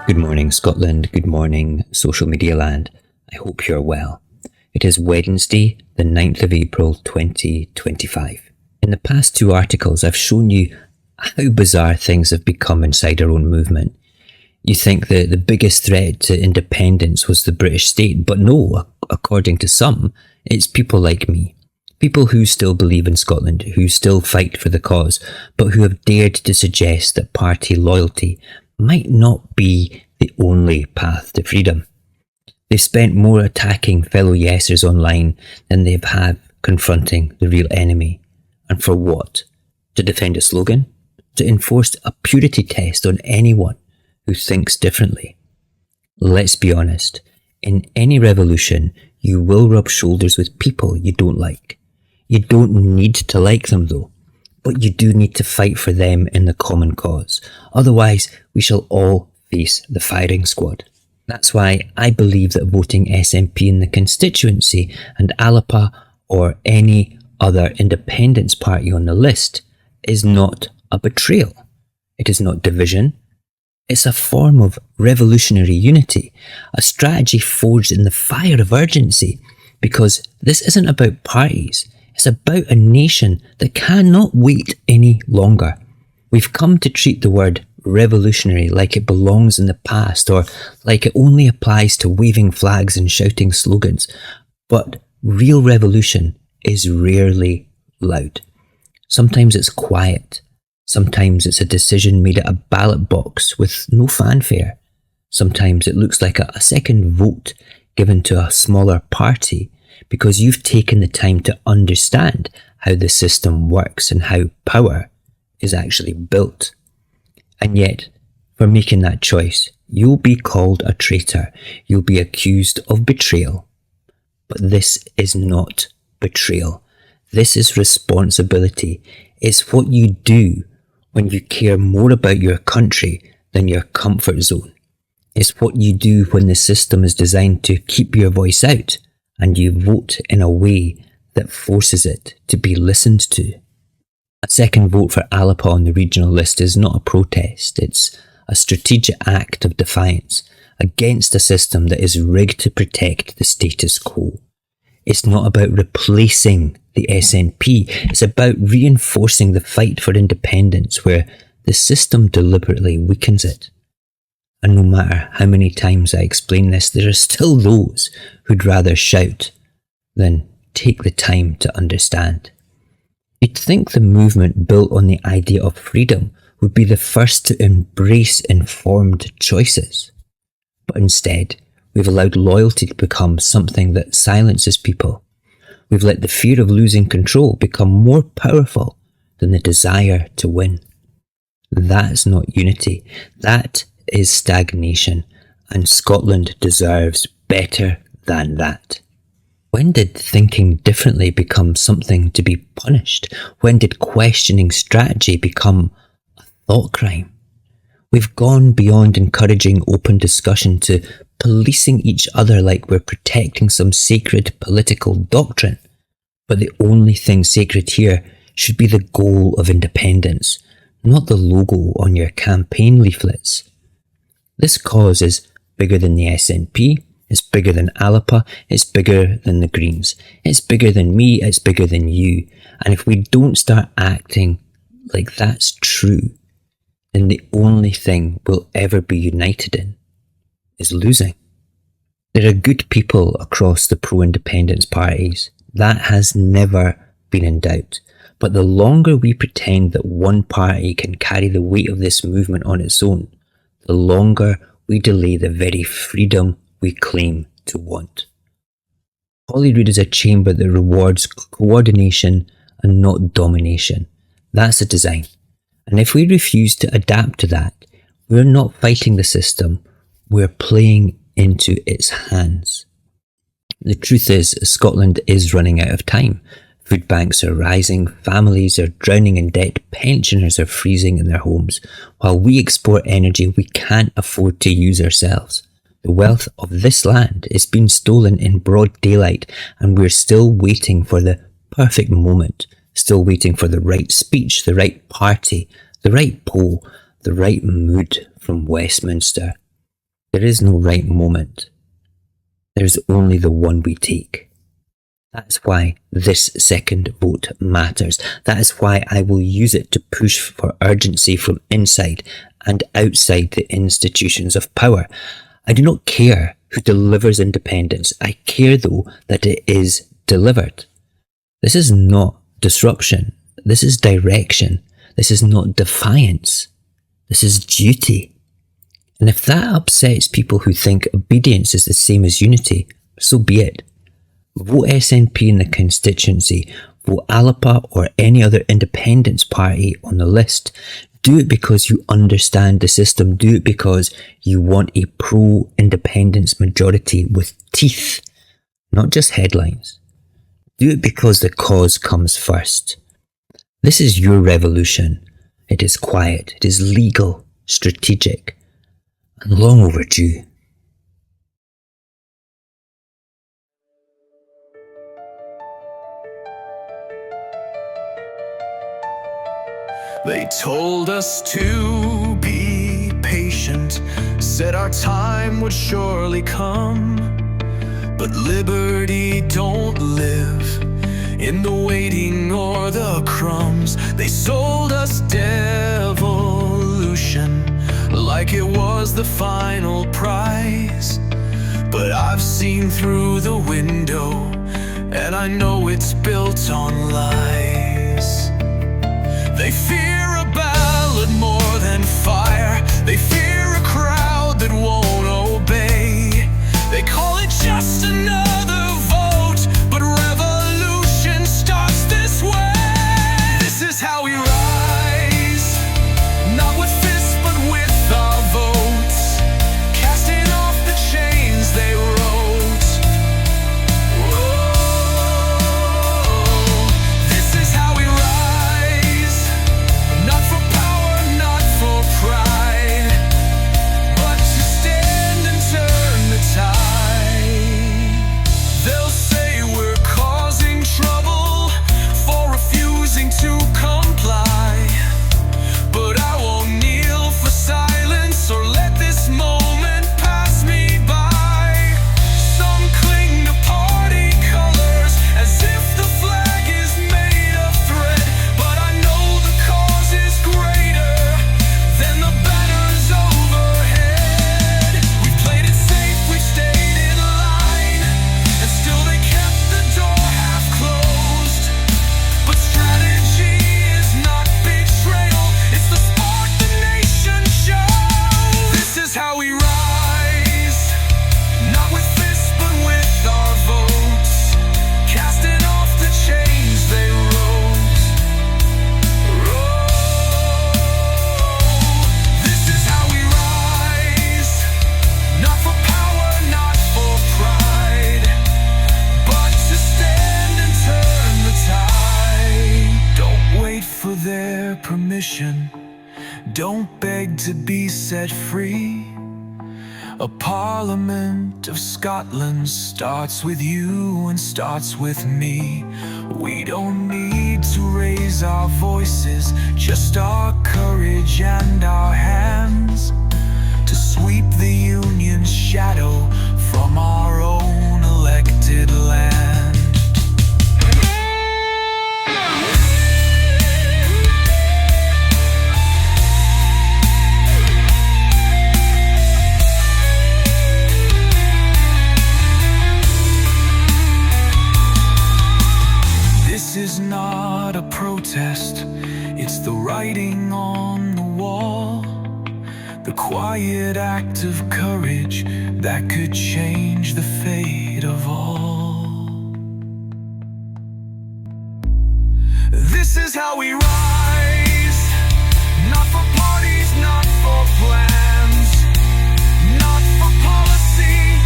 Good morning, Scotland. Good morning, social media land. I hope you're well. It is Wednesday, the 9th of April, 2025. In the past two articles, I've shown you how bizarre things have become inside our own movement. You think that the biggest threat to independence was the British state, but no, according to some, it's people like me. People who still believe in Scotland, who still fight for the cause, but who have dared to suggest that party loyalty might not be the only path to freedom. They've spent more attacking fellow yesers online than they've had confronting the real enemy. And for what? To defend a slogan? To enforce a purity test on anyone who thinks differently? Let's be honest, in any revolution, you will rub shoulders with people you don't like. You don't need to like them though, but you do need to fight for them in the common cause. Otherwise, we shall all face the firing squad. That's why I believe that voting SNP in the constituency and ALAPA or any other independence party on the list is not a betrayal. It is not division. It's a form of revolutionary unity, a strategy forged in the fire of urgency, because this isn't about parties. It's about a nation that cannot wait any longer. We've come to treat the word revolutionary like it belongs in the past, or like it only applies to waving flags and shouting slogans. But real revolution is rarely loud. Sometimes it's quiet. Sometimes it's a decision made at a ballot box with no fanfare. Sometimes it looks like a second vote given to a smaller party, because you've taken the time to understand how the system works and how power is actually built. And yet, for making that choice, you'll be called a traitor. You'll be accused of betrayal. But this is not betrayal. This is responsibility. It's what you do when you care more about your country than your comfort zone. It's what you do when the system is designed to keep your voice out, and you vote in a way that forces it to be listened to. A second vote for ALAPA on the regional list is not a protest. It's a strategic act of defiance against a system that is rigged to protect the status quo. It's not about replacing the SNP. It's about reinforcing the fight for independence where the system deliberately weakens it. And no matter how many times I explain this, there are still those who'd rather shout than take the time to understand. You'd think the movement built on the idea of freedom would be the first to embrace informed choices. But instead, we've allowed loyalty to become something that silences people. We've let the fear of losing control become more powerful than the desire to win. That's not unity. That is stagnation, and Scotland deserves better than that. When did thinking differently become something to be punished? When did questioning strategy become a thought crime? We've gone beyond encouraging open discussion to policing each other like we're protecting some sacred political doctrine. But the only thing sacred here should be the goal of independence, not the logo on your campaign leaflets. This cause is bigger than the SNP, it's bigger than ALAPA, it's bigger than the Greens, it's bigger than me, it's bigger than you. And if we don't start acting like that's true, then the only thing we'll ever be united in is losing. There are good people across the pro-independence parties. That has never been in doubt. But the longer we pretend that one party can carry the weight of this movement on its own, the longer we delay the very freedom we claim to want. Holyrood is a chamber that rewards coordination and not domination. That's the design. And if we refuse to adapt to that, we're not fighting the system, we're playing into its hands. The truth is, Scotland is running out of time. Food banks are rising, families are drowning in debt, pensioners are freezing in their homes. While we export energy we can't afford to use ourselves. The wealth of this land is being stolen in broad daylight, and we're still waiting for the perfect moment, still waiting for the right speech, the right party, the right poll, the right mood from Westminster. There is no right moment. There is only the one we take. That's why this second vote matters. That is why I will use it to push for urgency from inside and outside the institutions of power. I do not care who delivers independence. I care, though, that it is delivered. This is not disruption. This is direction. This is not defiance. This is duty. And if that upsets people who think obedience is the same as unity, so be it. Vote SNP in the constituency, vote ALAPA or any other independence party on the list. Do it because you understand the system. Do it because you want a pro-independence majority with teeth, not just headlines. Do it because the cause comes first. This is your revolution. It is quiet, it is legal, strategic, and long overdue. They told us to be patient, said our time would surely come. But liberty don't live in the waiting or the crumbs. They sold us devolution like it was the final prize. But I've seen through the window and I know it's built on lies. They fear a ballot more than fire. They fear a crowd that won't obey. They call it just another vote, but revolution starts this way. This is how we rise, not with fists but with our votes, casting off the chains they wrote. Whoa. This is how we rise, not for power, not for pride, but to stand and turn the tide. They'll say we're causing trouble for refusing to comply, but I won't kneel for silence or let this moment pass me by. Some cling to party colors as if the flag is made of thread, but I know the cause is greater than the banners overhead. We've played it safe, we've stayed in line, and still they kept the door half closed. But strategy is not betrayal, it's the spark the nation shows. This is how we rise, not with fists but with our votes, casting off the chains they wrote. This is how we rise, not for power, not for pride, but to stand and turn the tide. Don't wait for their permission, don't beg to be set free. A Parliament of Scotland starts with you and starts with me. We don't need to raise our voices, just our courage and our hands, to sweep the Union's shadow from our own elected land. This is not a protest, it's the writing on the wall, the quiet act of courage that could change the fate of all. This is how we rise, not for parties, not for plans, not for policy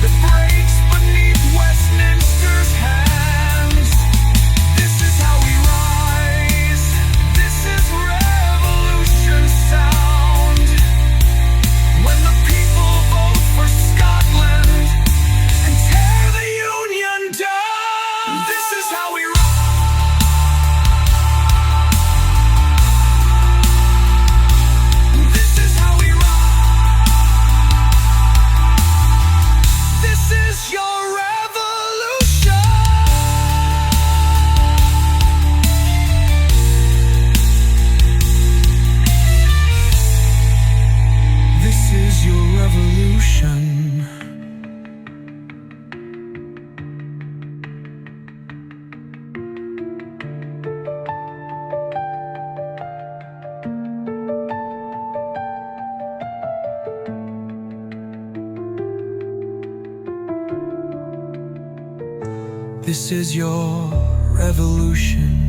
that breaks beneath Westminster's hands. This is how we rise, this is revolution sound. When the people vote for Scotland and tear the This is your revolution.